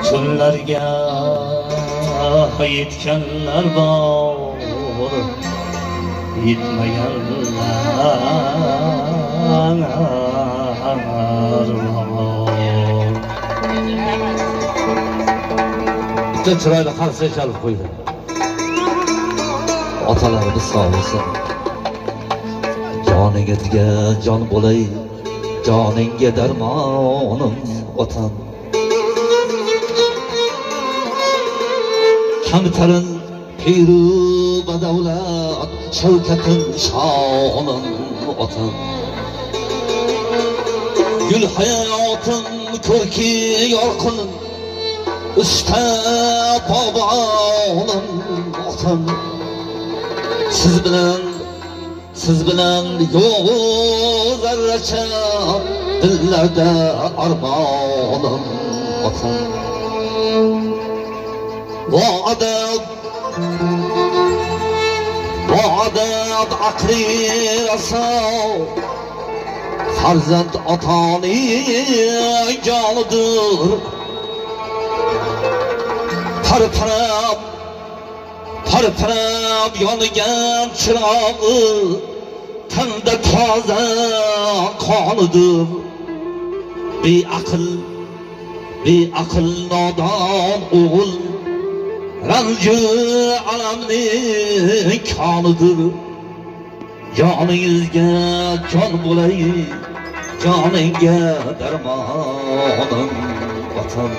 Çöllerge yetkenler var, yetmeyenler var. Bitta chiroyli qarsak chalib qo'ydi. Otalarimiz sog' bo'lsin. Joniga degan jon bo'lay, joningga darmonim otam. Kamtarin piru badavlat, shavkatin shonim otam. Gül hayatın ko'rki yorqin, usta bobonim otam. Siz bilan yo'q zarracha dillarda armonim otam. Va'dat aqli raso, farzand otaning jonidir. Parparab yongan chirog'i tanda toza qonidir. Beaql nodon o'g'il ranji alamning konidir. Joningizga jon bo'lay, joningga darmonim otam.